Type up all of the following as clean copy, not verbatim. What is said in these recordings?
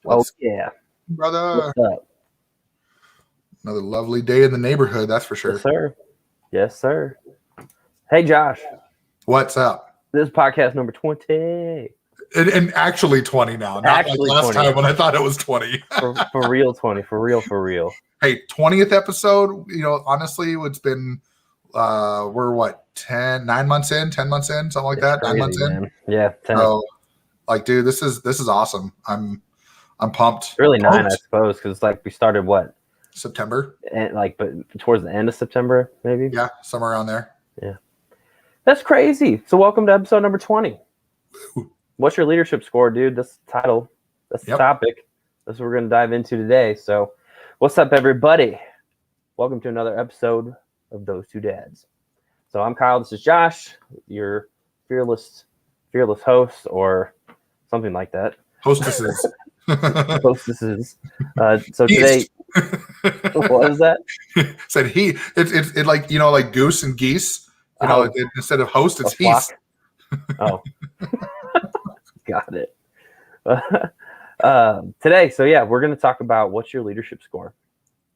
Oh, What's yeah. brother? What's up? Another lovely day in the neighborhood, that's for Yes, sure. sir. Yes, sir. Hey, Josh. What's up? This is podcast number 20. And actually 20 now, not Actually like last 20. time when I thought it was 20. For real 20. For real. Hey, 20th episode, honestly, it's been we're what, 9 months in, 10 months in, something like It's that, 9 crazy, months in. man. Yeah, 10. So like, dude, this is awesome. I'm pumped. Really 9, Pumped. I suppose, because like we started what? September. And but towards the end of September, maybe? Yeah, somewhere around there. Yeah. That's crazy. So welcome to episode number 20. Ooh. What's your leadership score, dude? That's the title. That's the topic. That's what we're going to dive into today. So what's up, everybody? Welcome to another episode of Those Two Dads. So I'm Kyle. This is Josh, your fearless host, or something like that. Hostesses. Hostesses. So today, what is that? Said he. It's like like goose and geese. Instead of host, it's he's. Oh, got it. Today, so yeah, we're going to talk about what's your leadership score.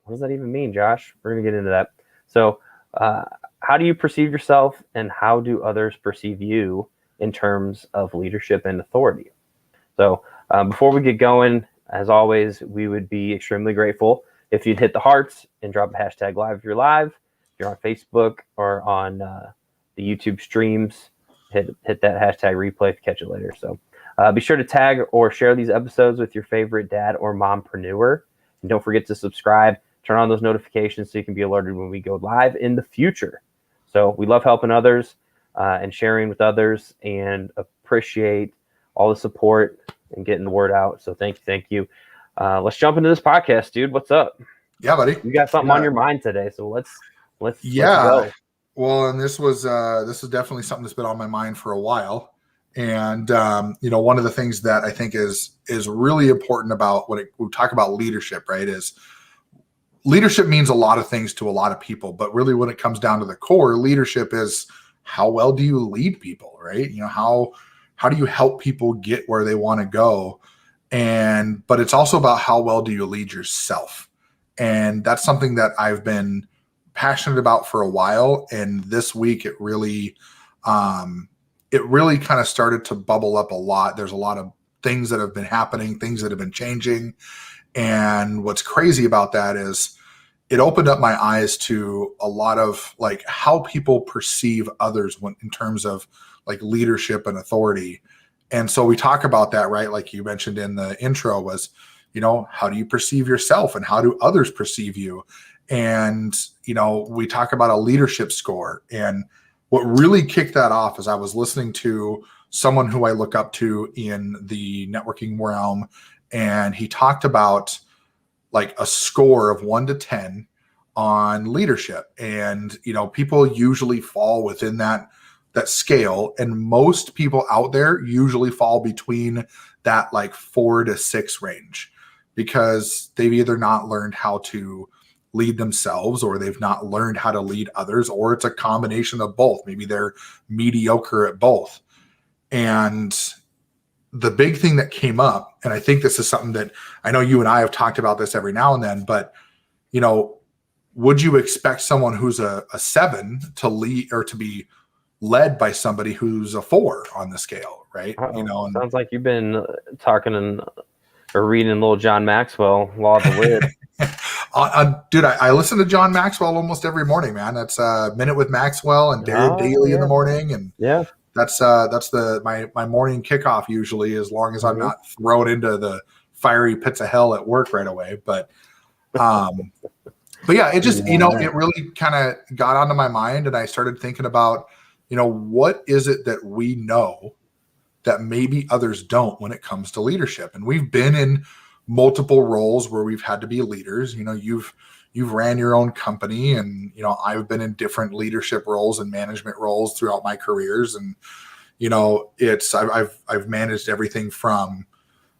What does that even mean, Josh? We're going to get into that. So, how do you perceive yourself, and how do others perceive you in terms of leadership and authority? So, before we get going, as always, we would be extremely grateful if you'd hit the hearts and drop a hashtag live if you're live. If you're on Facebook or on the YouTube streams, hit that hashtag replay to catch it later. So be sure to tag or share these episodes with your favorite dad or mompreneur. And don't forget to subscribe, turn on those notifications so you can be alerted when we go live in the future. So we love helping others and sharing with others, and appreciate all the support and getting the word out. So thank you. Let's jump into this podcast, dude. What's up? Yeah, buddy. You got something on your mind today, so let's go. Well, and this is definitely something that's been on my mind for a while. And one of the things that I think is really important about when we talk about leadership, right, is leadership means a lot of things to a lot of people, but really when it comes down to the core, leadership is how well do you lead people, right? How do you help people get where they want to go? But it's also about how well do you lead yourself? And that's something that I've been passionate about for a while. And this week it really kind of started to bubble up a lot. There's a lot of things that have been happening, things that have been changing. And what's crazy about that is it opened up my eyes to a lot of like how people perceive others in terms of like leadership and authority. And so we talk about that, right? Like you mentioned in the intro was, how do you perceive yourself and how do others perceive you? And, we talk about a leadership score. And what really kicked that off is I was listening to someone who I look up to in the networking realm. And he talked about like a score of 1 to 10 on leadership. And, people usually fall within that scale. And most people out there usually fall between that like 4 to 6 range, because they've either not learned how to lead themselves, or they've not learned how to lead others, or it's a combination of both. Maybe they're mediocre at both. And the big thing that came up, and I think this is something that I know you and I have talked about this every now and then, but, would you expect someone who's a 7 to lead or to be led by somebody who's a 4 on the scale, right? Sounds like you've been talking or reading little John Maxwell, Law of the Lid. Dude, I listen to John Maxwell almost every morning, man. That's Minute with Maxwell and Darren Daily in the morning, and that's my morning kickoff usually, as long as I'm not thrown into the fiery pits of hell at work right away. But yeah, it just it really kind of got onto my mind, and I started thinking about what is it that we know that maybe others don't when it comes to leadership. And we've been in multiple roles where we've had to be leaders. You've ran your own company, and I've been in different leadership roles and management roles throughout my careers. And I've managed everything from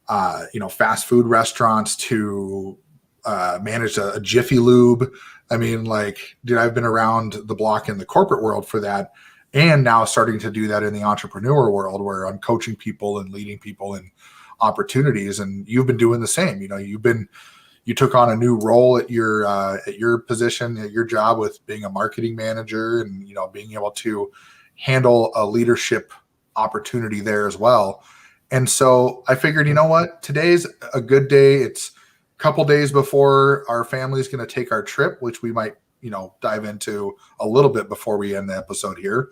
fast food restaurants to managed a Jiffy Lube. I mean, like, dude, I've been around the block in the corporate world for that. And now starting to do that in the entrepreneur world, where I'm coaching people and leading people in opportunities, and you've been doing the same. You took on a new role at your position, at your job, with being a marketing manager, and being able to handle a leadership opportunity there as well. And so I figured, you know what, today's a good day. It's a couple days before our family's going to take our trip, which we might, dive into a little bit before we end the episode here.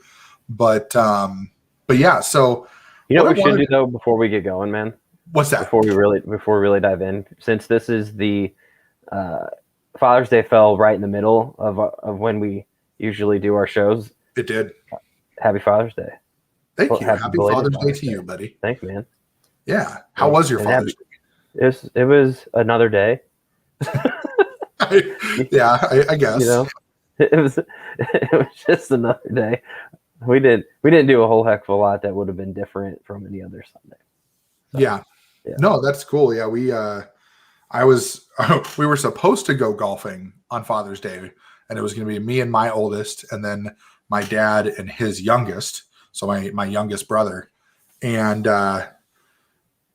But yeah, so what we should do though before we get going, man? What's that? Before we really dive in, since this is the Father's Day fell right in the middle of when we usually do our shows. It did. Happy Father's Day. Thank you. Happy Father's Day to you, buddy. Thanks, man. Yeah. How was your Father's Day? It was another day. I guess. It was just another day. We didn't do a whole heck of a lot that would have been different from any other Sunday. So, yeah. No, that's cool. Yeah, we were supposed to go golfing on Father's Day, and it was going to be me and my oldest, and then my dad and his youngest, so my youngest brother. And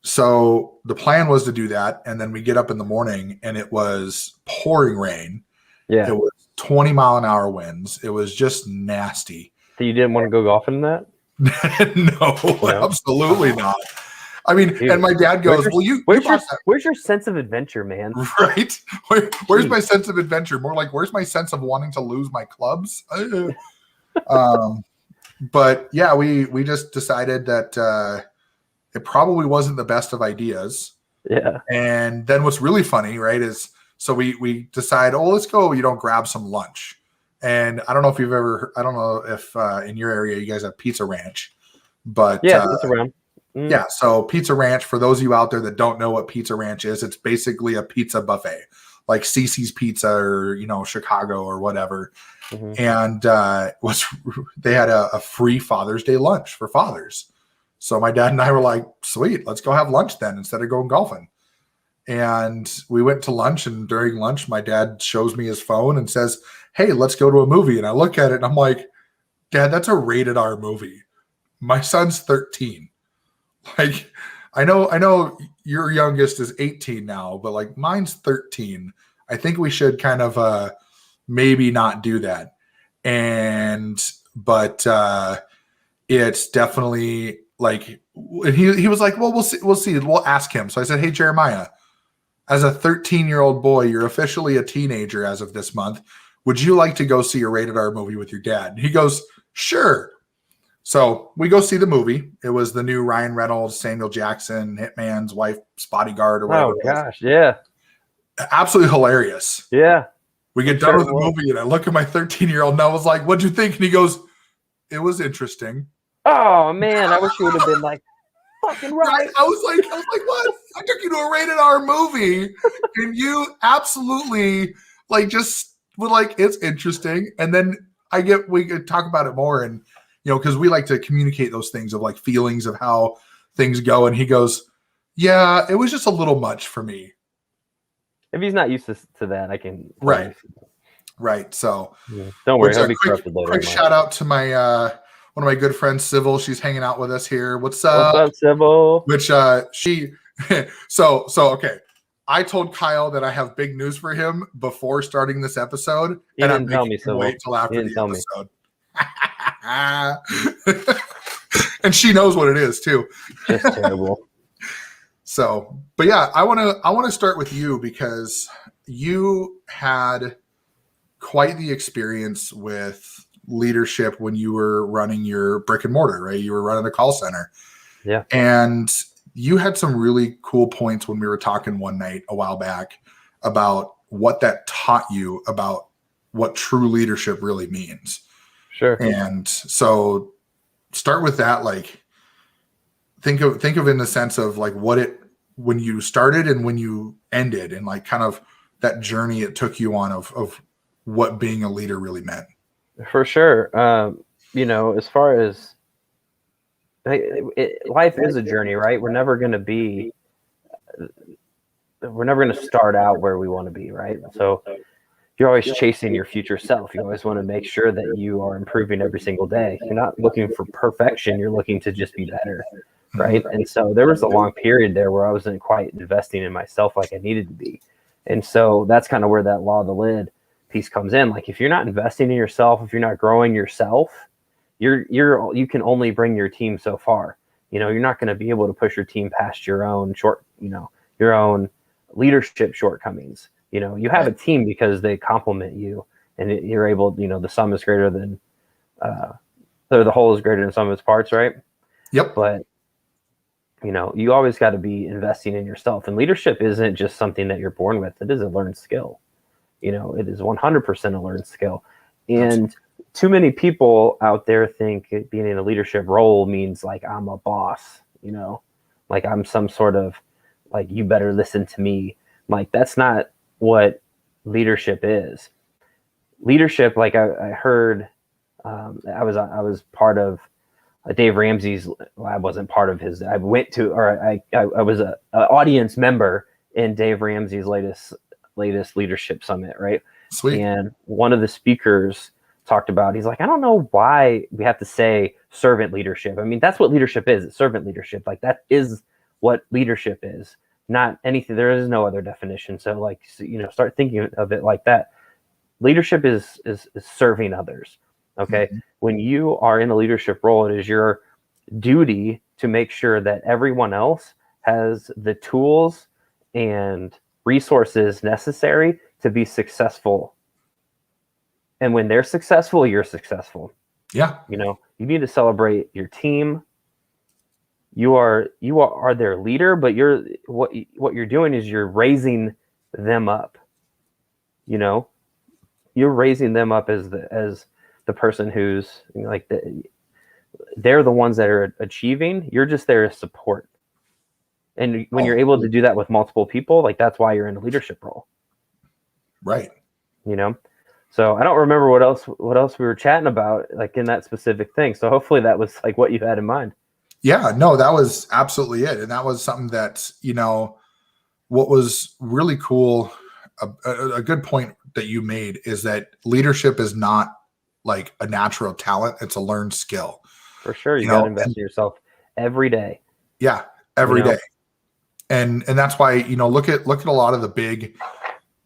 so the plan was to do that, and then we get up in the morning, and it was pouring rain. Yeah. It was 20-mile-an-hour winds. It was just nasty. So you didn't want to go golfing in that? No, absolutely not. I mean, dude, and my dad goes, where's your sense of adventure, man? Right? Where's my sense of adventure? More like, where's my sense of wanting to lose my clubs? But yeah, we just decided that it probably wasn't the best of ideas. Yeah. And then what's really funny, right, is so we decide, let's go, grab some lunch. And I don't know if in your area you guys have Pizza Ranch, but yeah, it's around. Yeah, so Pizza Ranch, for those of you out there that don't know what Pizza Ranch is, it's basically a pizza buffet, like Cece's Pizza or Chicago or whatever. Mm-hmm. And they had a free Father's Day lunch for fathers. So my dad and I were like, sweet, let's go have lunch then instead of going golfing. And we went to lunch, and during lunch, my dad shows me his phone and says, hey, let's go to a movie. And I look at it and I'm like, Dad, that's a rated R movie. My son's 13. Like, I know your youngest is 18 now, but like mine's 13. I think we should kind of maybe not do that. But it's definitely like, he was like, well, we'll see. We'll ask him. So I said, hey, Jeremiah, as a 13-year-old boy, you're officially a teenager as of this month. Would you like to go see a rated R movie with your dad? And he goes, sure. So we go see the movie. It was the new Ryan Reynolds, Samuel Jackson, Hitman's Wife's Bodyguard or whatever. Oh, gosh, yeah. Absolutely hilarious. Yeah. We get done with the movie, and I look at my 13-year-old, and I was like, what'd you think? And he goes, it was interesting. Oh, man, I wish you would have been like, fucking right. I was like, what? I took you to a rated R movie, and you absolutely just were like, it's interesting. And then we could talk about it more, and because we like to communicate those things of like feelings of how things go. And he goes, yeah, it was just a little much for me. If he's not used to that, I can. Right. So don't worry. He'll be corrupted later. Quick shout out to my, one of my good friends, Sybil. She's hanging out with us here. What's up? What's up, Sybil? Which okay. I told Kyle that I have big news for him before starting this episode. You didn't tell me, so wait till after the episode. And she knows what it is too. Just terrible. So, but yeah, I want to start with you because you had quite the experience with leadership when you were running your brick and mortar, right? You were running a call center. Yeah. And you had some really cool points when we were talking one night a while back about what that taught you about what true leadership really means. Sure. And so start with that, like think of in the sense of like when you started and when you ended, and like kind of that journey it took you on of what being a leader really meant. For sure. As far as life is a journey, right? We're never going to start out where we want to be, right? So you're always chasing your future self. You always want to make sure that you are improving every single day. You're not looking for perfection. You're looking to just be better. right? And so there was a long period there where I wasn't quite investing in myself like I needed to be. And so that's kind of where that law of the lid piece comes in. Like if you're not investing in yourself, if you're not growing yourself, you can only bring your team so far. You're not going to be able to push your team past your own your own leadership shortcomings. You have a team because they complement you, and you're able, the sum is greater than, the whole is greater than some of its parts, right? Yep. But you always got to be investing in yourself, and leadership isn't just something that you're born with. It is a learned skill. It is 100% a learned skill. And too many people out there think being in a leadership role means like I'm a boss, like I'm some sort of like, you better listen to me. Like that's not what leadership is. Leadership, like I heard, I was part of Dave Ramsey's lab. Wasn't part of his. I went to, or I was a audience member in Dave Ramsey's latest leadership summit, right? Sweet. And one of the speakers talked about, he's like, I don't know why we have to say servant leadership. I mean, that's what leadership is. It's servant leadership. Like that is what leadership is, not anything. There is no other definition. So like, start thinking of it like that. Leadership is serving others. Okay. Mm-hmm. When you are in a leadership role, it is your duty to make sure that everyone else has the tools and resources necessary to be successful. And when they're successful, you're successful. Yeah. You need to celebrate your team. You are their leader, but what you're doing is you're raising them up. You're raising them up as the person who's like they're the ones that are achieving. You're just there to support. And when you're able to do that with multiple people, like that's why you're in a leadership role. Right. So I don't remember what else we were chatting about, like in that specific thing. So hopefully that was like what you had in mind. Yeah, no, that was absolutely it. And that was something that, what was really cool, a good point that you made is that leadership is not like a natural talent. It's a learned skill. For sure. You got to invest in yourself every day. Yeah. Every day. And that's why, look at a lot of the big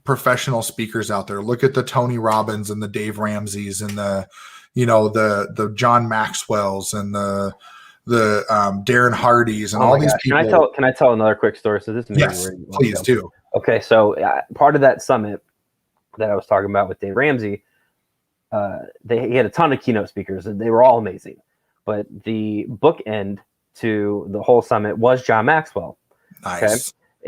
professional speakers out there. Look at the Tony Robbins and the Dave Ramseys and the John Maxwell's and the Darren Hardys and all these people. Can I tell another quick story? So this is yes, please do. Okay. So part of that summit that I was talking about with Dave Ramsey, he had a ton of keynote speakers and they were all amazing, but the bookend to the whole summit was John Maxwell. Nice. Okay?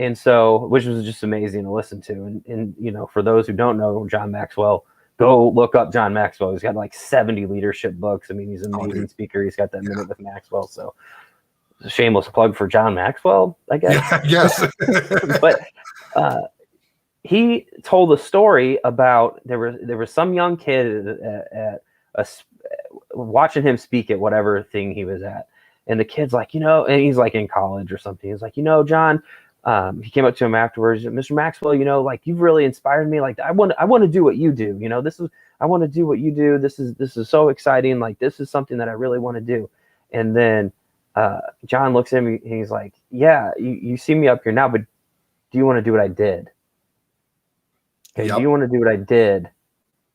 And so, which was just amazing to listen to. And for those who don't know John Maxwell, go look up John Maxwell. He's got like 70 leadership books. I mean, he's an amazing speaker. He's got that Minute with Maxwell. So a shameless plug for John Maxwell, I guess. Yeah, yes. But he told a story about there was some young kid at watching him speak at whatever thing he was at. And the kid's like, and he's like in college or something. He's like, John, he came up to him afterwards, Mr. Maxwell, like you've really inspired me. Like I want to do what you do. I want to do what you do. This is so exciting. Like this is something that I really want to do. And then John looks at him and he's like, yeah, you see me up here now, but do you want to do what I did? Okay, yep. Do you want to do what I did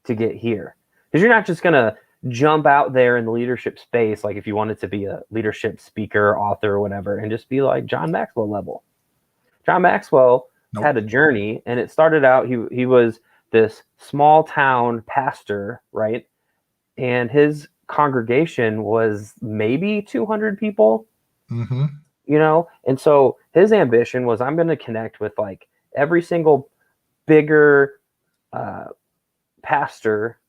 to get here? Because you're not just gonna jump out there in the leadership space, like if you wanted to be a leadership speaker, author, or whatever, and just be like John Maxwell level. John Maxwell had a journey, and it started out, he was this small town pastor, right? And his congregation was maybe 200 people, and so his ambition was, I'm going to connect with like every single bigger pastor,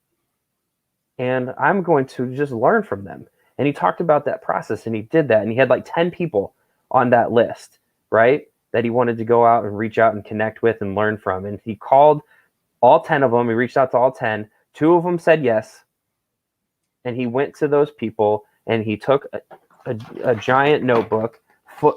and I'm going to just learn from them. And he talked about that process, and he did that, and he had like 10 people on that list, right? That he wanted to go out and reach out and connect with and learn from. And he called all 10 of them. He reached out to all 10. 2 of them said yes. And he went to those people and he took a giant notebook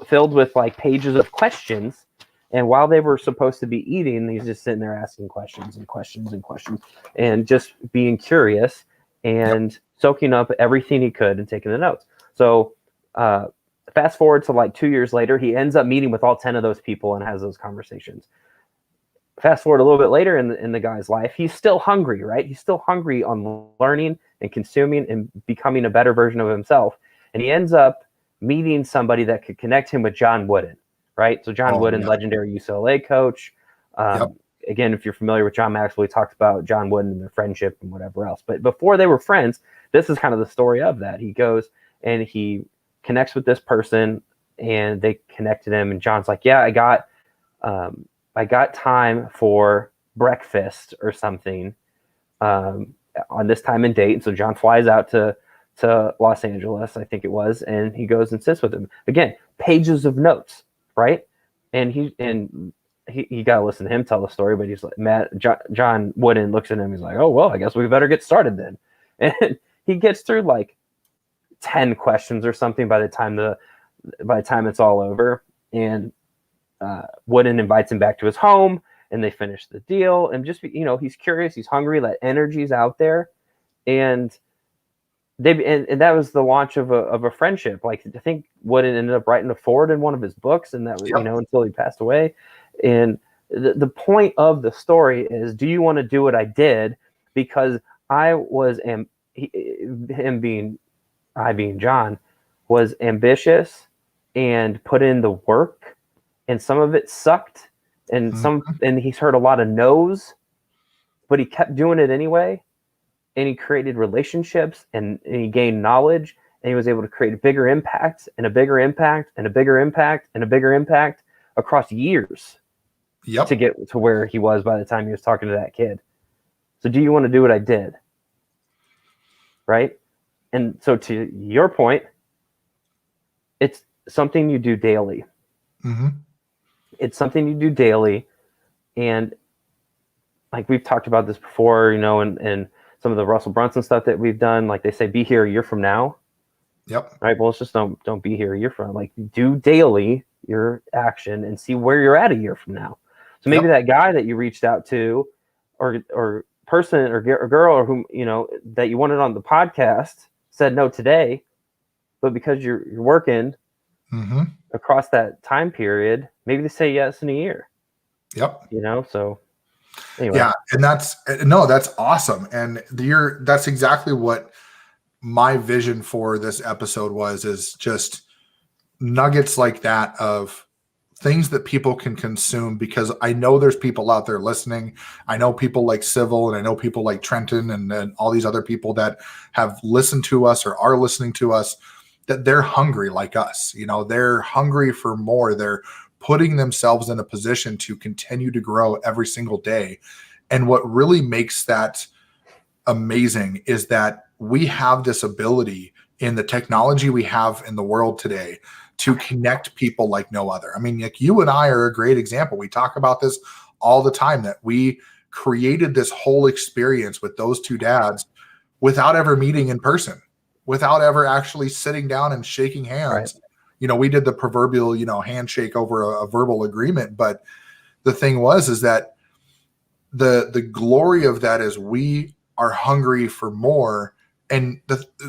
filled with like pages of questions. And while they were supposed to be eating, he's just sitting there asking questions and questions and questions and just being curious and soaking up everything he could and taking the notes. So Fast forward to like 2 years later, he ends up meeting with all 10 of those people and has those conversations. Fast forward a little bit later in the guy's life, he's still hungry, right? He's still hungry on learning and consuming and becoming a better version of himself. And he ends up meeting somebody that could connect him with John Wooden, right? So John Wooden, legendary UCLA coach. Again, if you're familiar with John Maxwell, he talks about John Wooden and their friendship and whatever else. But before they were friends, this is kind of the story of that. He goes and he connects with this person, and they connected him. And John's like, yeah, I got time for breakfast or something on this time and date. And so John flies out to Los Angeles, I think it was, and he goes and sits with him. Again, pages of notes, right? And he got to listen to him tell the story, but he's like, John Wooden looks at him. He's like, oh, well, I guess we better get started then. And he gets through like 10 questions or something by the time it's all over. And Wooden invites him back to his home, and they finish the deal. And just, he's curious, he's hungry, that energy's out there. And and that was the launch of a friendship. Like, I think Wooden ended up writing a foreword in one of his books, and that was, until he passed away. And the point of the story is, do you want to do what I did? Because I being John, was ambitious and put in the work, and some of it sucked, and and he's heard a lot of no's, but he kept doing it anyway. And he created relationships, and he gained knowledge, and he was able to create a bigger impact and a bigger impact and a bigger impact and a bigger impact across years to get to where he was by the time he was talking to that kid. So do you want to do what I did? Right? And so to your point, it's something you do daily. It's something you do daily. And like we've talked about this before, and some of the Russell Brunson stuff that we've done, like they say, be here a year from now. Right. Well, it's just don't be here a year from. Like, do daily your action and see where you're at a year from now. So maybe that guy that you reached out to, or person or girl, or whom that you wanted on the podcast said no today, but because you're working across that time period, maybe they say yes in a year. So. Anyway. Yeah, and that's awesome, and that's exactly what my vision for this episode is just nuggets like that of things that people can consume, because I know there's people out there listening. I know people like Civil, and I know people like Trenton, and all these other people that have listened to us or are listening to us, that they're hungry like us. They're hungry for more. They're putting themselves in a position to continue to grow every single day. And what really makes that amazing is that we have this ability in the technology we have in the world today to connect people like no other. I mean, like, you and I are a great example. We talk about this all the time, that we created this whole experience with those two dads without ever meeting in person, without ever actually sitting down and shaking hands. Right. We did the proverbial, handshake over a verbal agreement. But the thing is that the glory of that is we are hungry for more. And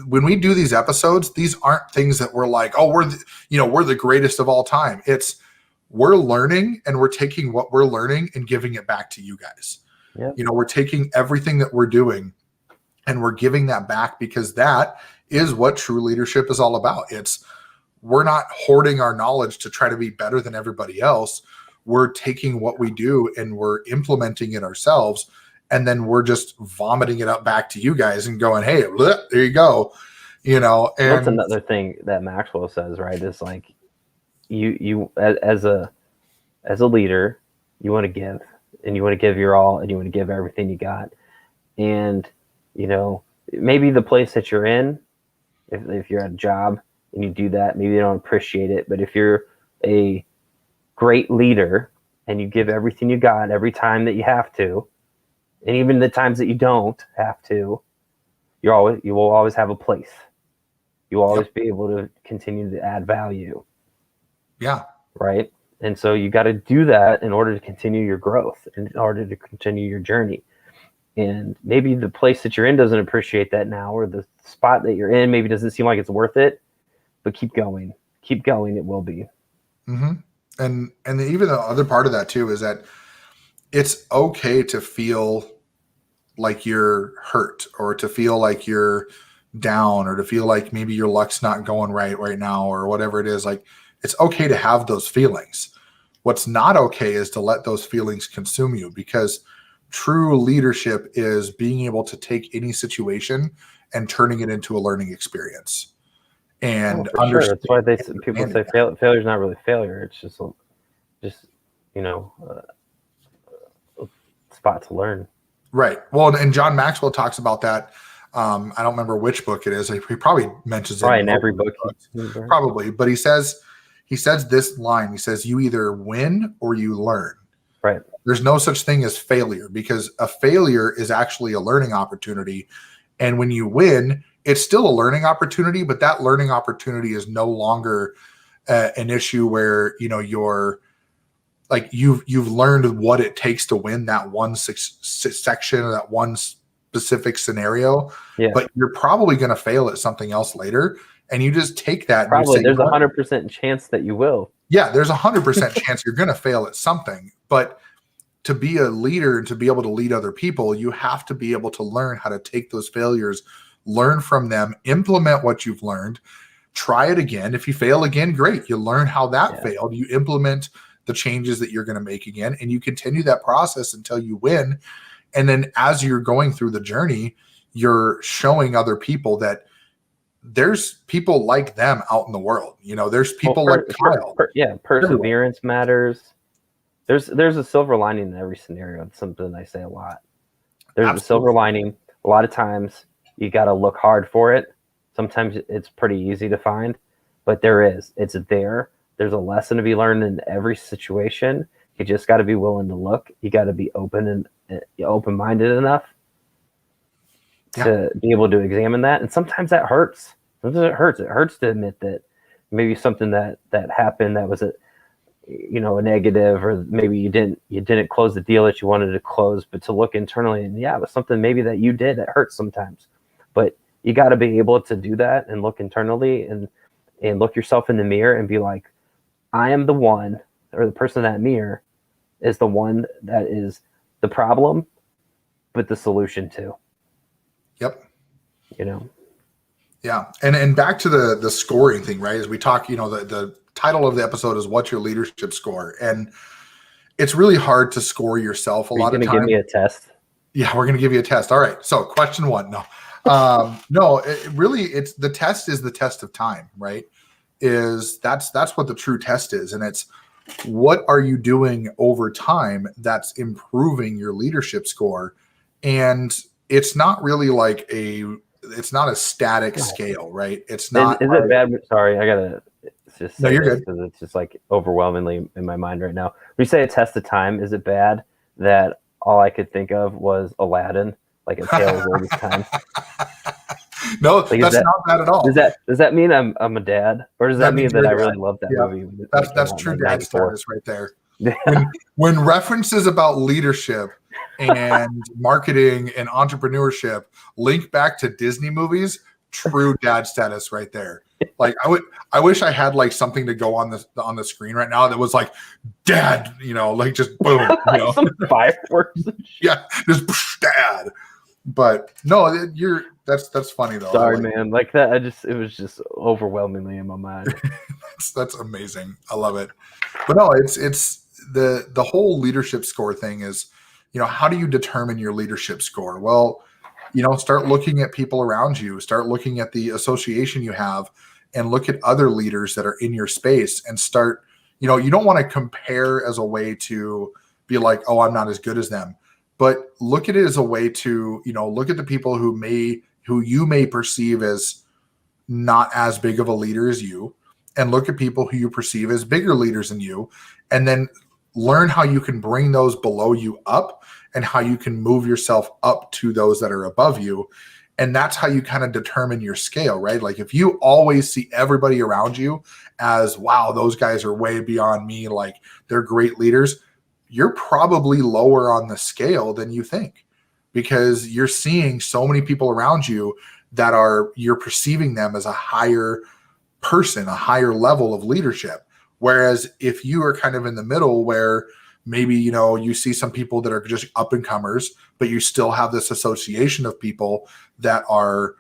when we do these episodes, these aren't things that we're like, oh, we're the greatest of all time. It's, we're learning, and we're taking what we're learning and giving it back to you guys. We're taking everything that we're doing and we're giving that back, because that is what true leadership is all about. We're not hoarding our knowledge to try to be better than everybody else. We're taking what we do and we're implementing it ourselves. And then we're just vomiting it up back to you guys and going, hey, look, there you go. And that's another thing that Maxwell says, right? Is like, you as a leader, you want to give, and you want to give your all, and you want to give everything you got. And, maybe the place that you're in, if you're at a job, and you do that, maybe they don't appreciate it. But if you're a great leader and you give everything you got every time that you have to, and even the times that you don't have to, you will always have a place. You will always be able to continue to add value. Yeah. Right. And so you got to do that in order to continue your growth, in order to continue your journey. And maybe the place that you're in doesn't appreciate that now, or the spot that you're in maybe doesn't seem like it's worth it. But keep going. keep going, it will be. Mm-hmm. And even the other part of that too is that it's okay to feel like you're hurt, or to feel like you're down, or to feel like maybe your luck's not going right now, or whatever it is. Like, it's okay to have those feelings. What's not okay is to let those feelings consume you, because true leadership is being able to take any situation and turning it into a learning experience. Oh, And for sure. That's why people say that. failure is not really failure. It's just you know, a spot to learn. Right. Well, and John Maxwell talks about that. I don't remember which book it is. He probably mentions it In every book. Probably, but he says this line. He says, "You either win or you learn." Right. There's no such thing as failure, because a failure is actually a learning opportunity. And when you win, it's still a learning opportunity, but that learning opportunity is no longer an issue where, you're like, you've learned what it takes to win that one section, or that one specific scenario. Yeah. But you're probably going to fail at something else later. And you just take that. Probably and you say, there's 100% chance that you will. Yeah, there's 100% chance you're going to fail at something. But to be a leader and to be able to lead other people, you have to be able to learn how to take those failures, learn from them, implement what you've learned, try it again. If you fail again, great. You learn how that failed. You implement the changes that you're going to make again, and you continue that process until you win. And then as you're going through the journey, you're showing other people that there's people like them out in the world. There's people like Kyle. Perseverance matters. There's a silver lining in every scenario. It's something I say a lot. There's a silver lining. A lot of times you got to look hard for it. Sometimes it's pretty easy to find, but it's there. There's a lesson to be learned in every situation. You just got to be willing to look. You got to be open and open-minded enough to be able to examine that. And sometimes that hurts. Sometimes it hurts. It hurts to admit that maybe something that happened that was a negative, or maybe you didn't close the deal that you wanted to close, but to look internally and it was something maybe that you did that hurts sometimes. But you got to be able to do that and look internally and look yourself in the mirror and be like, I am the one, or the person in that mirror is the one that is the problem, but the solution too. Yep. Yeah. And back to the scoring thing, right? As we talk, the title of the episode is "What's Your Leadership Score?" And it's really hard to score yourself a lot of times. Give me a test? Yeah, we're going to give you a test. All right. So question 1. No, no, it's the test is the test of time, right? That's what the true test is. And it's, what are you doing over time that's improving your leadership score? And it's not really like it's not a static scale, right? It's not. Is it bad? Sorry, I gotta just say, no, you're good, because it's just like overwhelmingly in my mind right now. When you say a test of time, is it bad that all I could think of was Aladdin, like a tale as old as time? No, like, that's not bad at all. Does that mean I'm a dad, or does that mean that I really love that movie? That's true dad status right there. When references about leadership and marketing and entrepreneurship link back to Disney movies, true dad status right there. Like, I wish I had like something to go on the screen right now that was like, dad, like just boom, some fireworks. Yeah, just dad. But no, that's funny though. Sorry, man. Like that, it was just overwhelmingly in my mind. That's amazing. I love it. But no, it's the whole leadership score thing is, how do you determine your leadership score? Well, start looking at people around you, start looking at the association you have, and look at other leaders that are in your space, and start, you don't want to compare as a way to be like, oh, I'm not as good as them. But look at it as a way to, look at the people who you may perceive as not as big of a leader as you, and look at people who you perceive as bigger leaders than you, and then learn how you can bring those below you up, and how you can move yourself up to those that are above you. And that's how you kind of determine your scale, right? Like, if you always see everybody around you as, wow, those guys are way beyond me, like they're great leaders, you're probably lower on the scale than you think, because you're seeing so many people around you that you're perceiving them as a higher person, a higher level of leadership. Whereas if you are kind of in the middle where maybe, you see some people that are just up and comers, but you still have this association of people that are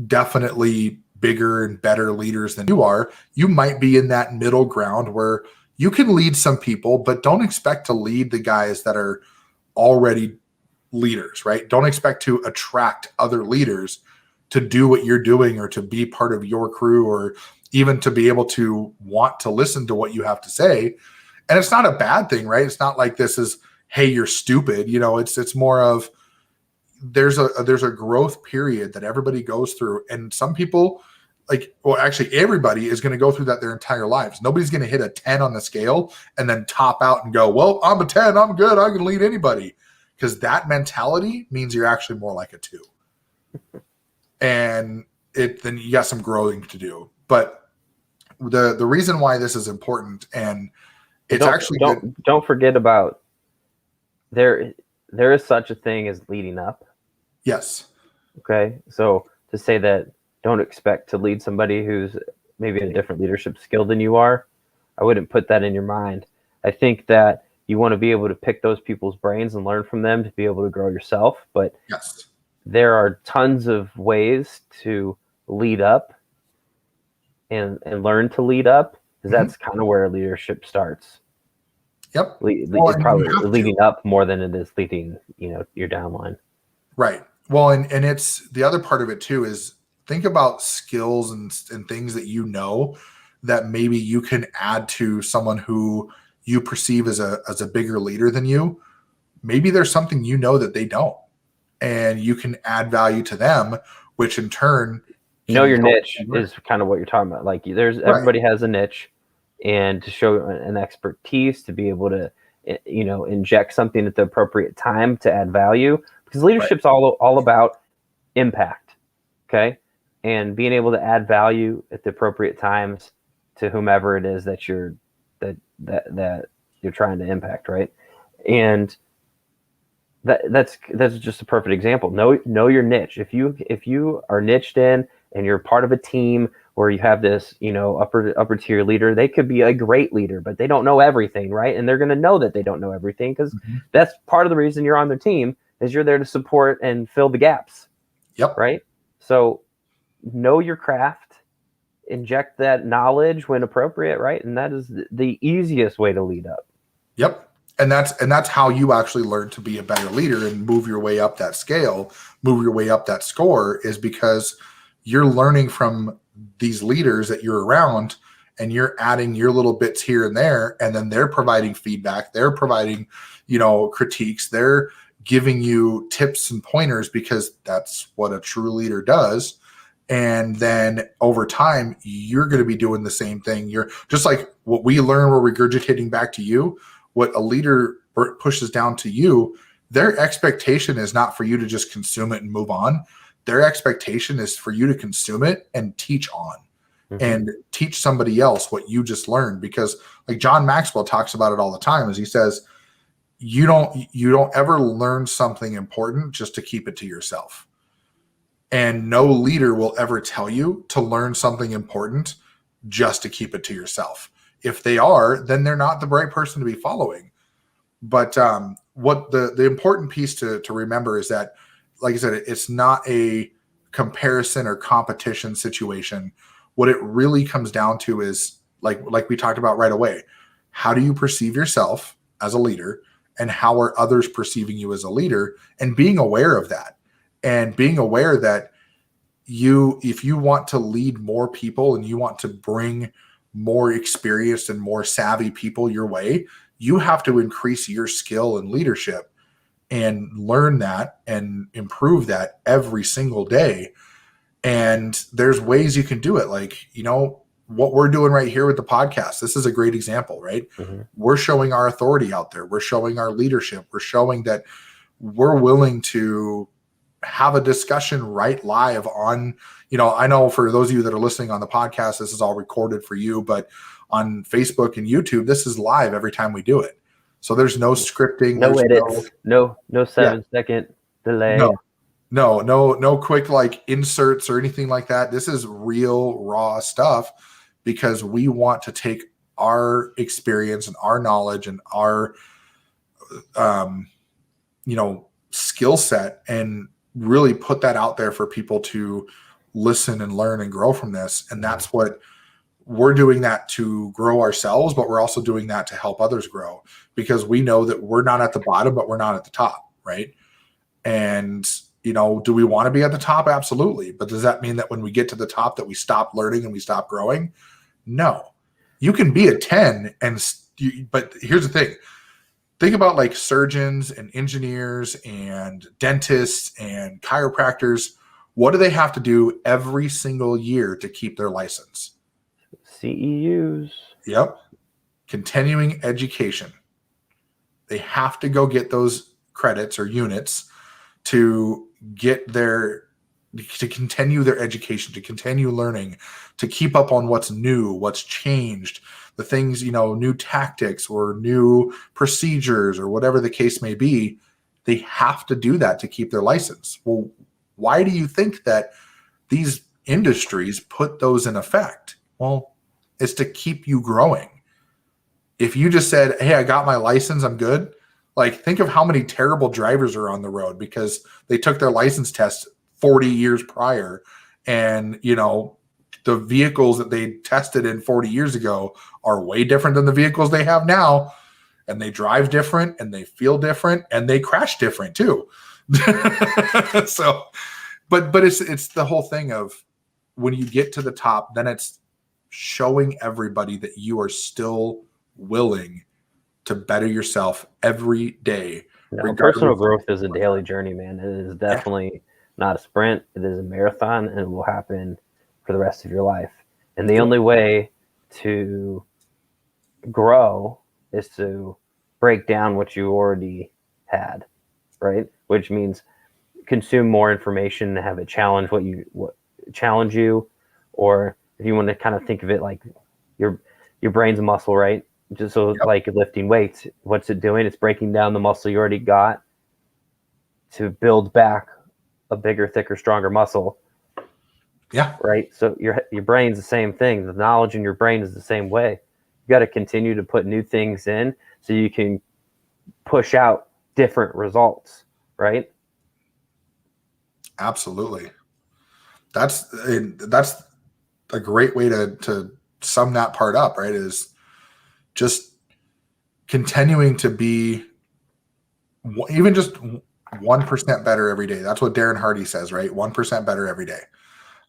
definitely bigger and better leaders than you are, you might be in that middle ground where you can lead some people, but don't expect to lead the guys that are already leaders, right? Don't expect to attract other leaders to do what you're doing or to be part of your crew or even to be able to want to listen to what you have to say. And it's not a bad thing, right? It's not like this is, hey, you're stupid. It's more of there's a growth period that everybody goes through. And some people actually everybody is going to go through that their entire lives. Nobody's going to hit a 10 on the scale and then top out and go, well, I'm a 10, I'm good, I can lead anybody. Because that mentality means you're actually more like a 2. And then you got some growing to do. But the reason why this is important, and it's don't forget about there is such a thing as leading up. Yes. Okay. So to say that don't expect to lead somebody who's maybe a different leadership skill than you are, I wouldn't put that in your mind. I think that you want to be able to pick those people's brains and learn from them to be able to grow yourself. But yes, there are tons of ways to lead up and learn to lead up, because that's kind of where leadership starts. Yep. Probably leading up more than it is leading, your downline. Right. Well, and it's the other part of it too is think about skills and things that that maybe you can add to someone who you perceive as a bigger leader than you. Maybe there's something that they don't, and you can add value to them, which in turn your niche is kind of what you're talking about. Like everybody has a niche, and to show an expertise, to be able to inject something at the appropriate time to add value, because leadership's all about impact. Okay. And being able to add value at the appropriate times to whomever it is that you're trying to impact, right? And that's just a perfect example. Know your niche. If you are niched in and you're part of a team where you have this upper tier leader, they could be a great leader, but they don't know everything, right? And they're going to know that they don't know everything, because that's part of the reason you're on their team, is you're there to support and fill the gaps. Yep. Right. So know your craft, inject that knowledge when appropriate, right? And that is the easiest way to lead up. Yep. And that's how you actually learn to be a better leader and move your way up that scale, move your way up that score, is because you're learning from these leaders that you're around, and you're adding your little bits here and there, and then they're providing feedback, they're providing, critiques, they're giving you tips and pointers, because that's what a true leader does. And then over time, you're going to be doing the same thing. You're just like what we learn, we're regurgitating back to you. What a leader pushes down to you, their expectation is not for you to just consume it and move on. Their expectation is for you to consume it and teach on, and teach somebody else what you just learned. Because like John Maxwell talks about it all the time, as he says, you don't ever learn something important just to keep it to yourself. And no leader will ever tell you to learn something important just to keep it to yourself. If they are, then they're not the right person to be following. But what the important piece to remember is that, like I said, it's not a comparison or competition situation. What it really comes down to is, like we talked about right away, how do you perceive yourself as a leader, and how are others perceiving you as a leader, and being aware of that, and being aware that if you want to lead more people and you want to bring more experienced and more savvy people your way, you have to increase your skill in leadership and learn that and improve that every single day. And there's ways you can do it. Like, what we're doing right here with the podcast, this is a great example, right? We're showing our authority out there. We're showing our leadership. We're showing that we're willing to have a discussion right live on, I know for those of you that are listening on the podcast, this is all recorded for you, but on Facebook and YouTube, this is live every time we do it. So there's no scripting. No edits. No 7-second delay. No quick inserts or anything like that. This is real raw stuff. because we want to take our experience and our knowledge and our, skill set and really put that out there for people to listen and learn and grow from this. And that's what we're doing, that to grow ourselves, but we're also doing that to help others grow, because we know that we're not at the bottom, but we're not at the top. Right. And, do we want to be at the top? Absolutely. But does that mean that when we get to the top that we stop learning and we stop growing? No. You can be a 10 but here's the thing. Think about like surgeons and engineers and dentists and chiropractors. What do they have to do every single year to keep their license? CEUs. Yep. Continuing education. They have to go get those credits or units to continue their education, to continue learning, to keep up on what's new, what's changed, the things, new tactics or new procedures or whatever the case may be. They have to do that to keep their license. Well, why do you think that these industries put those in effect? Well, it's to keep you growing. If you just said, hey, I got my license, I'm good. Like, think of how many terrible drivers are on the road because they took their license test 40 years prior. And, the vehicles that they tested in 40 years ago are way different than the vehicles they have now. And they drive different and they feel different and they crash different too. So, but it's the whole thing of when you get to the top, then it's showing everybody that you are still willing to better yourself every day. No, personal growth is a daily journey, man. It is definitely not a sprint. It is a marathon, and it will happen for the rest of your life. And the only way to grow is to break down what you already had, right? Which means consume more information and have it challenge challenge you, or if you want to kind of think of it like your brain's a muscle, right? Just so like lifting weights, what's it doing? It's breaking down the muscle you already got to build back a bigger, thicker, stronger muscle. Yeah. Right. So your brain's the same thing. The knowledge in your brain is the same way. You got to continue to put new things in so you can push out different results. Right. Absolutely. That's a great way to sum that part up, right? Is just continuing to be even just 1% better every day. That's what Darren Hardy says, right? 1% better every day.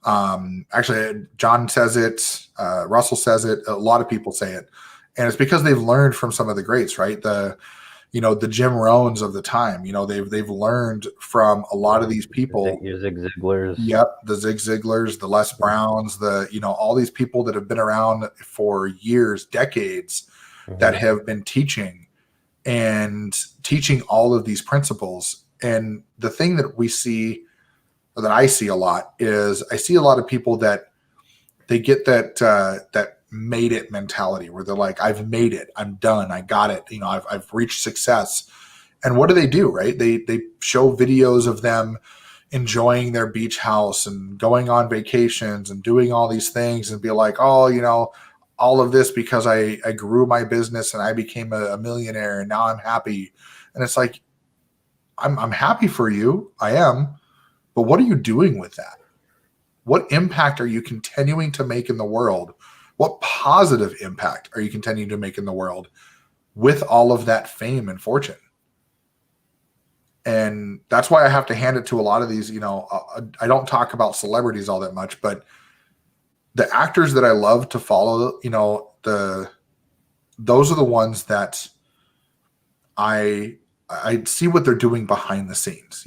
Actually, John says it, Russell says it, a lot of people say it. And it's because they've learned from some of the greats, right? The Jim Rohns of the time, they've learned from a lot of these people. Your Zig Ziglars. Yep. The Zig Ziglars, the Les Browns, all these people that have been around for years, decades, that have been teaching all of these principles. And the thing that we see, or that I see a lot, is I see a lot of people that they get that made it mentality where they're like, I've made it, I'm done, I got it, I've reached success. And what do? Right? They show videos of them enjoying their beach house and going on vacations and doing all these things and be like, oh, all of this because I grew my business and I became a millionaire and now I'm happy. And it's like, I'm happy for you. I am. But what are you doing with that? What impact are you continuing to make in the world? What positive impact are you continuing to make in the world with all of that fame and fortune? And that's why I have to hand it to a lot of these, I don't talk about celebrities all that much, but the actors that I love to follow, those are the ones that I see what they're doing behind the scenes,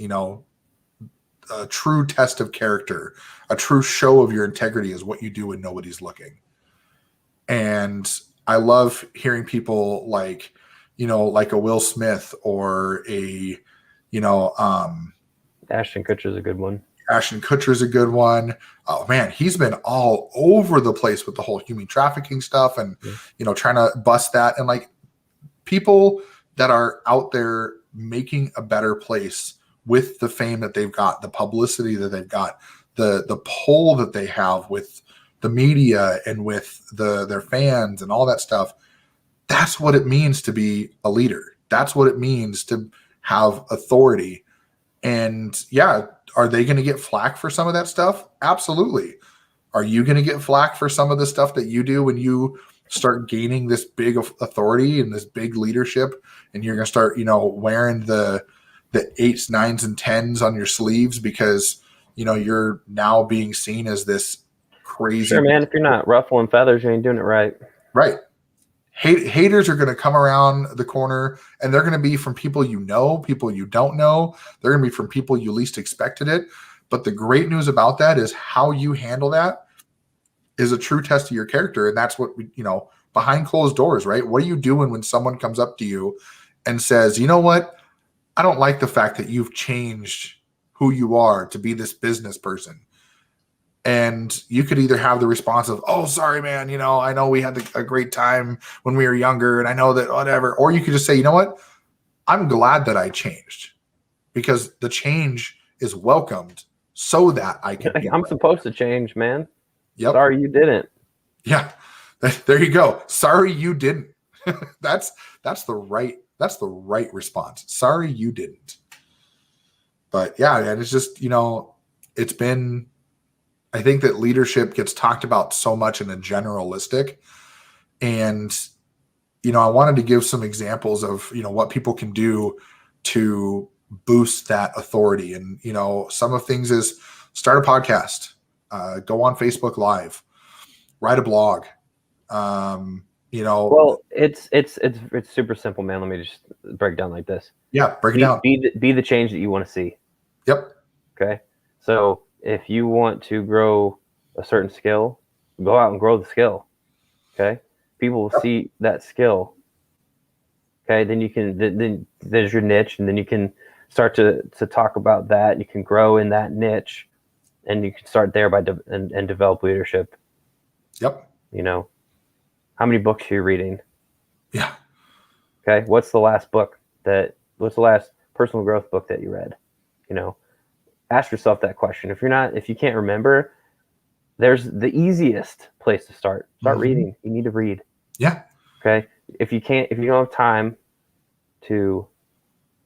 a true test of character, a true show of your integrity is what you do when nobody's looking. And I love hearing people like a Will Smith or Ashton Kutcher's a good one. Ashton Kutcher's a good one. Oh man, he's been all over the place with the whole human trafficking stuff and, trying to bust that. And like people that are out there making a better place with the fame that they've got, the publicity that they've got, the pull that they have with the media and with their fans and all that stuff. That's what it means to be a leader. That's what it means to have authority. And yeah, are they going to get flack for some of that stuff? Absolutely. Are you going to get flack for some of the stuff that you do when you start gaining this big authority and this big leadership, and you're going to start, wearing the 8s, 9s, and 10s on your sleeves because, you're now being seen as this crazy. Sure, man. If you're not ruffling feathers, you ain't doing it right. Right. Haters are going to come around the corner, and they're going to be from people people you don't know. They're going to be from people you least expected it. But the great news about that is how you handle that is a true test of your character. And that's what, behind closed doors, right? What are you doing when someone comes up to you and says, you know what? I don't like the fact that you've changed who you are to be this business person. And you could either have the response of, oh, sorry, man, I know we had a great time when we were younger, and I know that whatever. Or you could just say, you know what? I'm glad that I changed, because the change is welcomed so that I can. I'm supposed to change, man. Yep. Sorry you didn't. Yeah. There you go. Sorry you didn't. That's the right response. Sorry you didn't. But yeah, and it's just, it's been, I think that leadership gets talked about so much in a generalistic, and, I wanted to give some examples of, what people can do to boost that authority. And, some of things is start a podcast, go on Facebook Live, write a blog. Well, it's super simple, man. Let me just break it down like this. Yeah. Break it down. Be the change that you want to see. Yep. Okay. So if you want to grow a certain skill, go out and grow the skill. Okay. People will see that skill. Okay. Then you can, then there's your niche, and then you can start to talk about that. You can grow in that niche, and you can start there and develop leadership. Yep. How many books are you reading? Yeah. Okay. What's the last personal growth book that you read? Ask yourself that question. If you can't remember, there's the easiest place to start. Start reading. You need to read. Yeah. Okay. If you don't have time to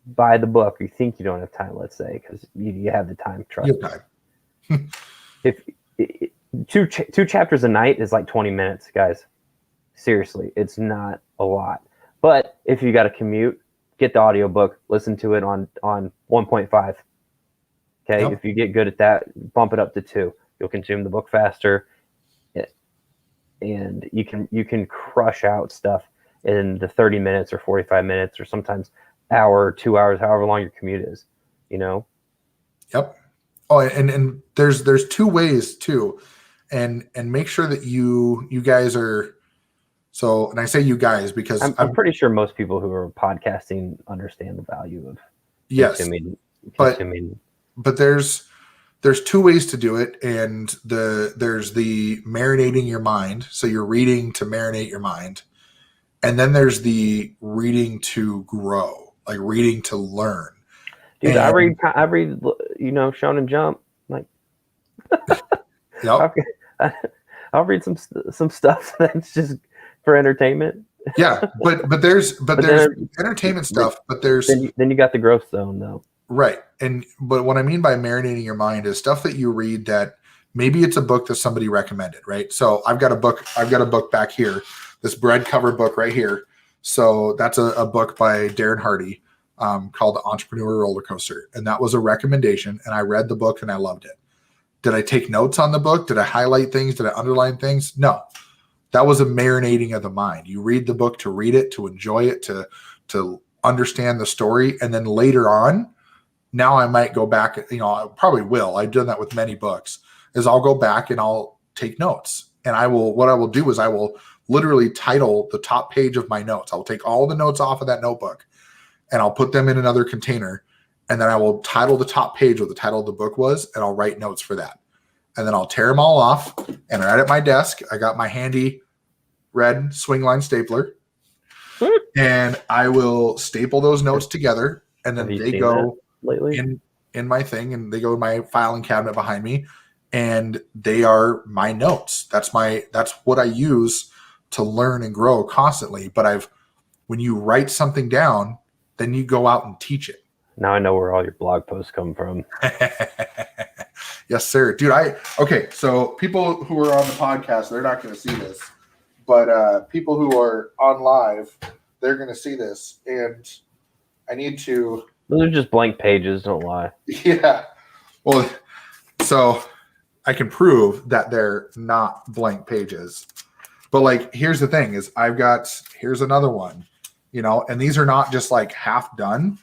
buy the book, you think you don't have time, let's say, because you have the time, trust me. If two chapters a night is like 20 minutes, guys. Seriously, it's not a lot. But if you got to commute, get the audiobook, listen to it on 1.5. Okay, If you get good at that, bump it up to 2. You'll consume the book faster, and you can crush out stuff in the 30 minutes or 45 minutes or sometimes hour, 2 hours, however long your commute is. Yep. Oh, and there's 2 ways too, and make sure that you guys are. So, and I say you guys because I'm pretty sure most people who are podcasting understand the value of consuming. But there's 2 ways to do it, and there's the marinating your mind. So you're reading to marinate your mind, and then there's the reading to grow, like reading to learn. Dude, I read Shonen Jump. Like, yep. I'll read some stuff that's just for entertainment. Yeah, but there's entertainment stuff, but there's then you got the growth zone though. Right. But what I mean by marinating your mind is stuff that you read that maybe it's a book that somebody recommended, right? So I've got a book back here, this bread cover book right here. So that's a book by Darren Hardy called The Entrepreneur Roller Coaster. And that was a recommendation, and I read the book and I loved it. Did I take notes on the book? Did I highlight things? Did I underline things? No. That was a marinating of the mind. You read the book to read it, to enjoy it, to understand the story. And then later on, now I might go back, I probably will. I've done that with many books, is I'll go back and I'll take notes. And what I will do is I will literally title the top page of my notes. I'll take all the notes off of that notebook and I'll put them in another container. And then I will title the top page what the title of the book was, and I'll write notes for that. And then I'll tear them all off, and right at my desk, I got my handy red swing line stapler, and I will staple those notes together, and then they go in my thing, and they go in my filing cabinet behind me. and they are my notes. That's what I use to learn and grow constantly. But when you write something down, then you go out and teach it. Now I know where all your blog posts come from. Yes, sir. Dude, okay, so people who are on the podcast, they're not going to see this, but people who are on live, they're going to see this, and I need to... Those are just blank pages, don't lie. Yeah. Well, so I can prove that they're not blank pages. But like, here's the thing is here's another one, and these are not just like half done.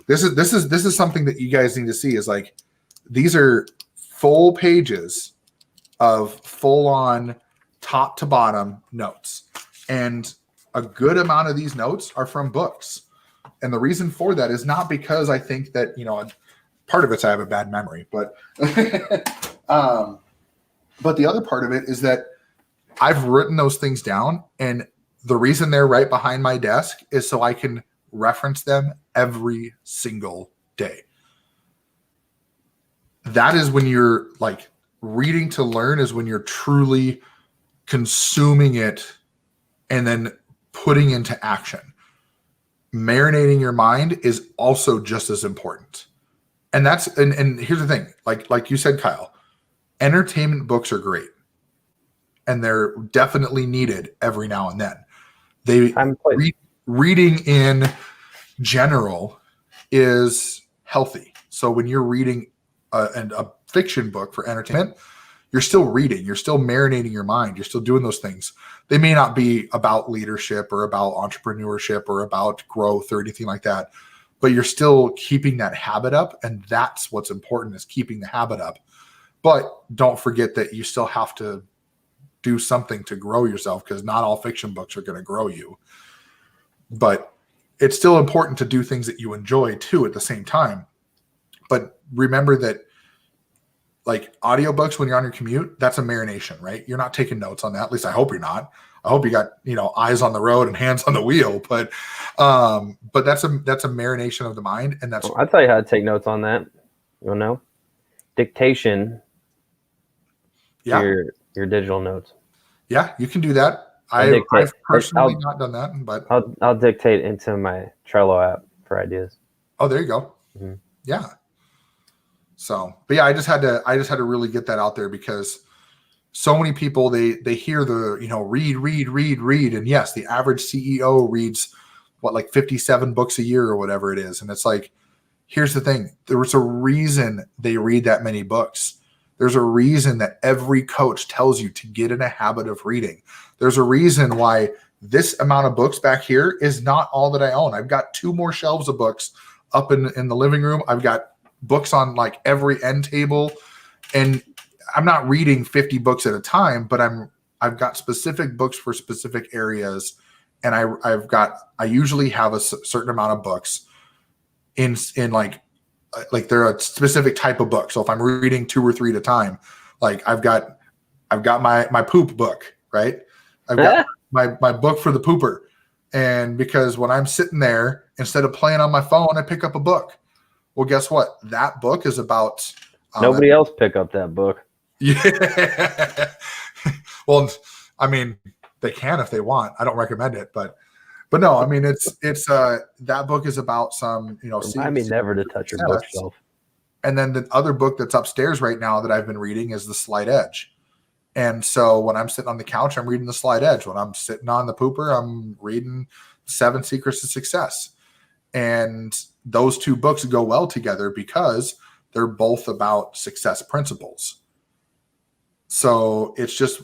This is something that you guys need to see is like, these are full pages of full on top to bottom notes. And a good amount of these notes are from books. And the reason for that is not because I think that, part of it's I have a bad memory, but but the other part of it is that I've written those things down, and the reason they're right behind my desk is so I can reference them every single day. That is when you're like reading to learn, is when you're truly consuming it and then putting into action. Marinating your mind is also just as important. And and here's the thing, like you said, Kyle, entertainment books are great, and they're definitely needed every now and then. Reading in general is healthy. So when you're reading a fiction book for entertainment, you're still reading, you're still marinating your mind, you're still doing those things. They may not be about leadership or about entrepreneurship or about growth or anything like that, but you're still keeping that habit up. And that's what's important, is keeping the habit up. But don't forget that you still have to do something to grow yourself, because not all fiction books are going to grow you. But it's still important to do things that you enjoy too at the same time. But remember that, like, audiobooks when you're on your commute, that's a marination, right? You're not taking notes on that. At least I hope you're not. I hope you got, eyes on the road and hands on the wheel. But that's a marination of the mind. And that's... I'll tell you how to take notes on that. You know? Dictation. Yeah. Your digital notes. Yeah, you can do that. I've personally not done that, but I'll dictate into my Trello app for ideas. Oh, there you go. Mm-hmm. Yeah. So, but yeah, I just had to really get that out there, because so many people, they hear the, read. And yes, the average CEO reads like 57 books a year or whatever it is. And it's like, here's the thing. There's a reason they read that many books. There's a reason that every coach tells you to get in a habit of reading. There's a reason why this amount of books back here is not all that I own. I've got 2 more shelves of books up in the living room. I've got books on like every end table, and I'm not reading 50 books at a time, but I've got specific books for specific areas. And I usually have a certain amount of books in like they're a specific type of book. So if I'm reading 2 or 3 at a time, like I've got my poop book, right? I've got my book for the pooper. And because when I'm sitting there, instead of playing on my phone, I pick up a book. Well, guess what? That book is about... Nobody else pick up that book. Yeah. Well, I mean, they can if they want. I don't recommend it, but no, I mean, it's that book is about some, I mean, never to touch your bookshelf. And then the other book that's upstairs right now that I've been reading is The Slight Edge. And so when I'm sitting on the couch, I'm reading The Slight Edge. When I'm sitting on the pooper, I'm reading 7 Secrets to Success. And those 2 books go well together because they're both about success principles. So it's just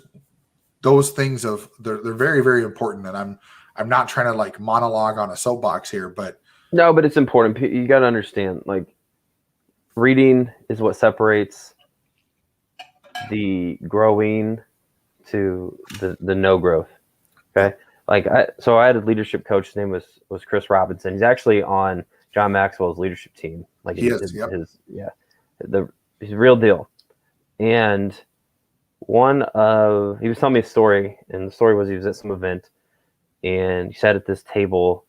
those things they're very, very important. And I'm not trying to like monologue on a soapbox here, but no, but it's important. You got to understand, like, reading is what separates the growing to the no growth. Okay. Like I had a leadership coach. His name was Chris Robinson. He's actually on John Maxwell's leadership team. Like he's a real deal. And he was telling me a story, and the story was he was at some event, and he sat at this table,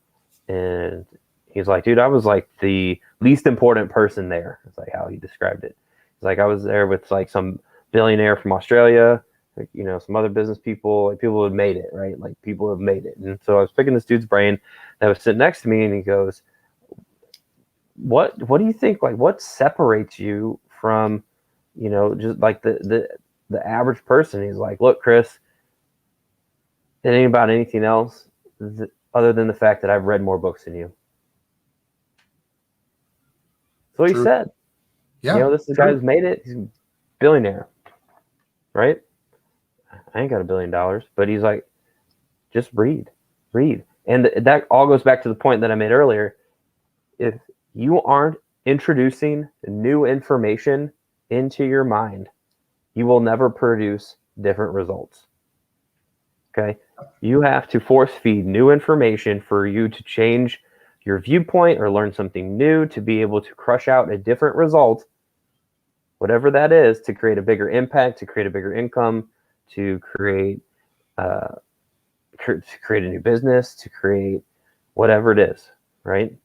and he's like, dude, I was like the least important person there. It's like how he described it. It's like I was there with like some billionaire from Australia, like, some other business people, like people who have made it, right? Like people have made it. And so I was picking this dude's brain that was sitting next to me, and he goes, what do you think, like what separates you from, just like the average person? He's like, look, Chris, it ain't about anything else other than the fact that I've read more books than you. So he said, this is the guy who's made it. He's a billionaire, right? I ain't got $1 billion, but he's like, just read. And that all goes back to the point that I made earlier. If you aren't introducing new information into your mind, you will never produce different results. Okay? You have to force feed new information for you to change your viewpoint or learn something new, to be able to crush out a different result, whatever that is, to create a bigger impact, to create a bigger income, to create a new business, to create whatever it is, right?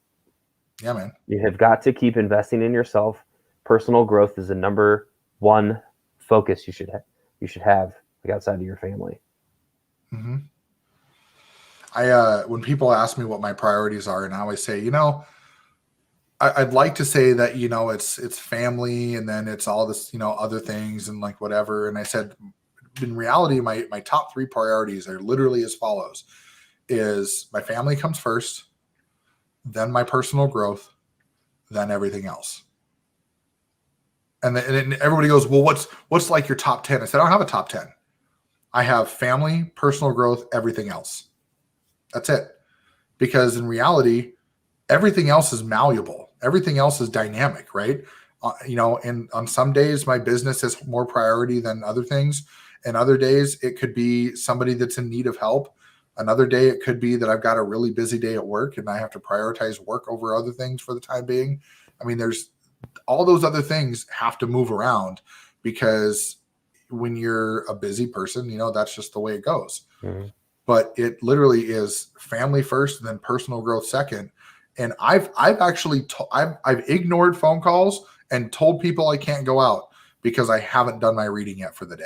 Yeah, man. You have got to keep investing in yourself. Personal growth is the number one focus you should have like outside of your family. Mm-hmm. When people ask me what my priorities are, and I always say, I'd like to say that, it's family, and then it's all this, other things and like whatever. And I said, in reality, my top 3 priorities are literally as follows: is my family comes first, then my personal growth, then everything else. And then everybody goes, well, what's like your top 10? I said, I don't have a top 10. I have family, personal growth, everything else. That's it. Because in reality, everything else is malleable. Everything else is dynamic, right? And on some days, my business has more priority than other things. And other days, it could be somebody that's in need of help. Another day, it could be that I've got a really busy day at work and I have to prioritize work over other things for the time being. I mean, there's all those other things have to move around, because when you're a busy person, that's just the way it goes. Mm-hmm. But it literally is family first and then personal growth second. And I've actually I've ignored phone calls and told people I can't go out because I haven't done my reading yet for the day.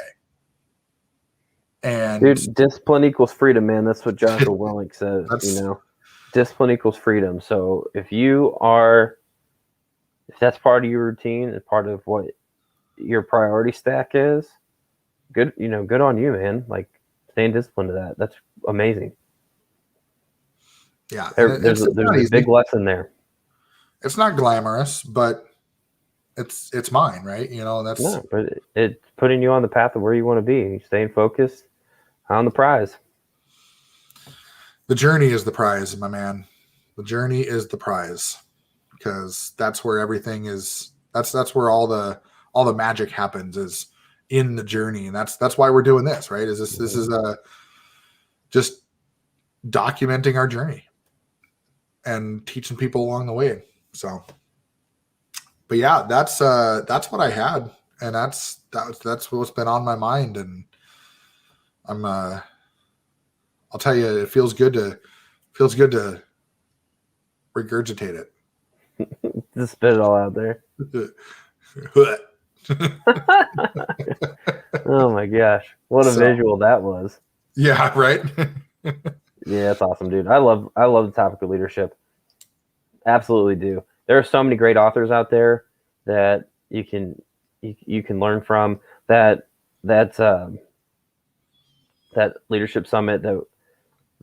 And dude, discipline equals freedom, man. That's what Joshua Welling says. Discipline equals freedom. So if that's part of your routine and part of what your priority stack is, good on you, man. Like, staying disciplined to that. That's amazing. Yeah. There's a big lesson there. It's not glamorous, but it's mine, right? But it's putting you on the path of where you want to be. Staying focused on the prize. The journey is the prize, my man. The journey is the prize, because that's where everything is. That's where all the magic happens, is in the journey. And that's why we're doing this, right? This is just documenting our journey and teaching people along the way. So, but yeah, that's what I had, and that's what's been on my mind. And I'll tell you, it feels good to regurgitate it. Just spit it all out there. Oh my gosh, what a visual that was. Yeah, right. Yeah, that's awesome, dude. I love the topic of leadership. Absolutely do. There are so many great authors out there that you can learn from. That leadership summit that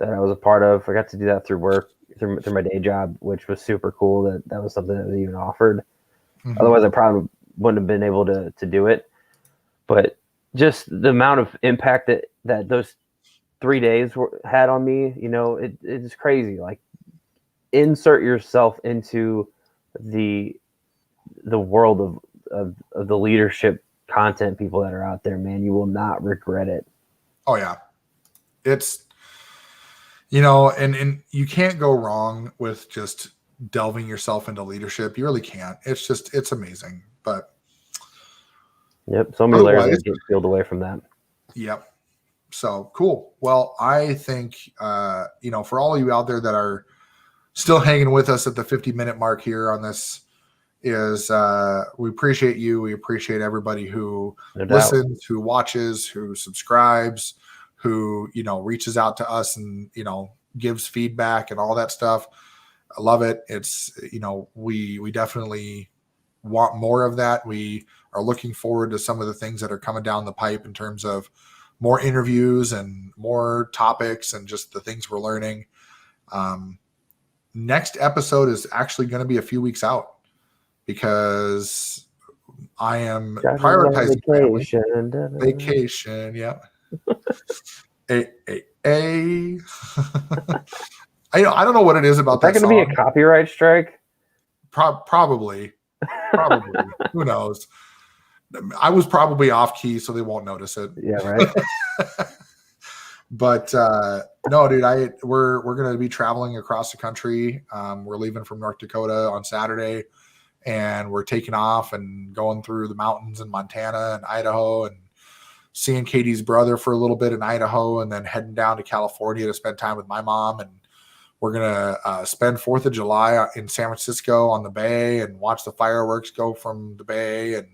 I was a part of, I got to do that through work, through my day job, which was super cool. That was something that was even offered. Mm-hmm. Otherwise, I probably wouldn't have been able to do it. But just the amount of impact that those 3 days had on me, it's crazy. Like, insert yourself into the world of the leadership content people that are out there, man. You will not regret it. Oh yeah. It's, and you can't go wrong with just delving yourself into leadership. You really can't. It's amazing. But yep, so many layers that get peeled away from that. Yep. So cool. Well, I think for all of you out there that are still hanging with us at the 50-minute mark here on this is we appreciate you. We appreciate everybody who No doubt. listens, who watches, who subscribes, who, reaches out to us and, gives feedback and all that stuff. I love it. It's, we definitely want more of that. We are looking forward to some of the things that are coming down the pipe in terms of more interviews and more topics and just the things we're learning. Next episode is actually going to be a few weeks out because I am prioritizing vacation. Yeah. I don't know what it is about that. Is that going to be a copyright strike? Probably. Who knows? I was probably off key, so they won't notice it. Yeah, right. But no, dude, we're going to be traveling across the country. We're leaving from North Dakota on Saturday, and we're taking off and going through the mountains in Montana and Idaho and seeing Katie's brother for a little bit in Idaho, and then heading down to California to spend time with my mom. And we're going to spend 4th of July in San Francisco on the bay and watch the fireworks go from the bay. And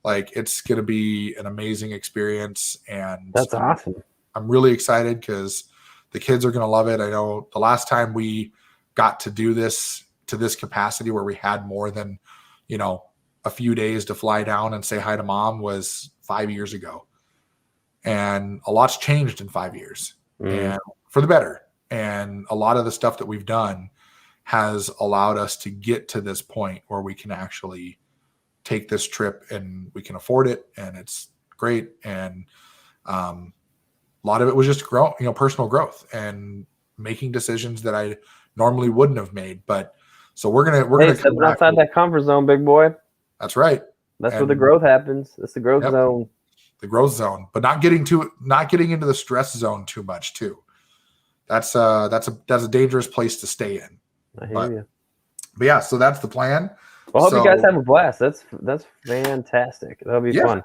it's going to be an amazing experience. And that's awesome. I'm really excited because the kids are going to love it. I know the last time we got to do this to this capacity where we had more than, a few days to fly down and say hi to mom was 5 years ago. And a lot's changed in 5 years and for the better. And a lot of the stuff that we've done has allowed us to get to this point where we can actually take this trip and we can afford it. And it's great. And a lot of it was just personal growth and making decisions that I normally wouldn't have made. But so we're gonna step outside that comfort zone, big boy. That's right. That's where the growth happens. That's the growth zone. The growth zone, but not getting into the stress zone too much too. That's a dangerous place to stay in. I hear you. But yeah, so that's the plan. Well, I hope you guys have a blast. That's fantastic. That'll be fun.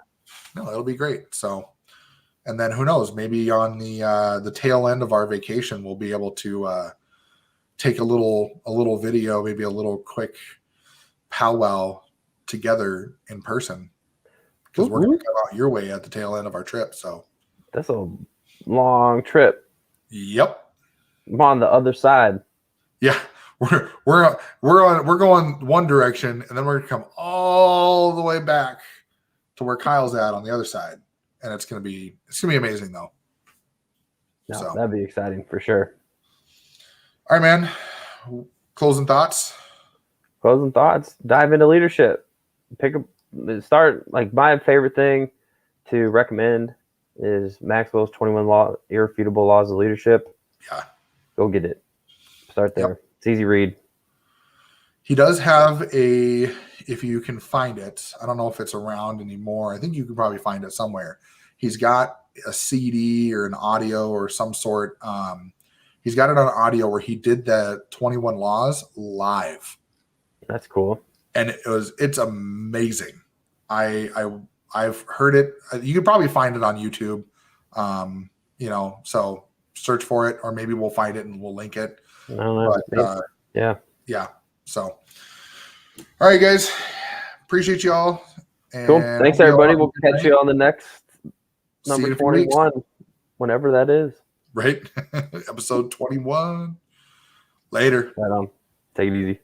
No, it'll be great. So, and then who knows? Maybe on the tail end of our vacation, we'll be able to take a little video, maybe a little quick powwow together in person, because we're going to come out your way at the tail end of our trip. So that's a long trip. Yep. I'm on the other side. Yeah. We're going one direction, and then we're gonna come all the way back to where Kyle's at on the other side. And it's gonna be amazing though. No, that'd be exciting for sure. All right, man. Closing thoughts. Dive into leadership. Start my favorite thing to recommend is Maxwell's 21 Irrefutable Laws of Leadership. Yeah. Go get it. Start there. Yep. It's easy read. He does have if you can find it, I don't know if it's around anymore. I think you can probably find it somewhere. He's got a CD or an audio or some sort. He's got it on audio where he did the 21 laws live. That's cool. And it's amazing. I've heard it. You could probably find it on YouTube. So search for it, or maybe we'll find it and we'll link it. I don't know. But, yeah. So, all right, guys. Appreciate y'all. Cool. Thanks, everybody. We'll catch you on the next number 21, whenever that is. Right. Episode 21. Later. Right on. Take it easy.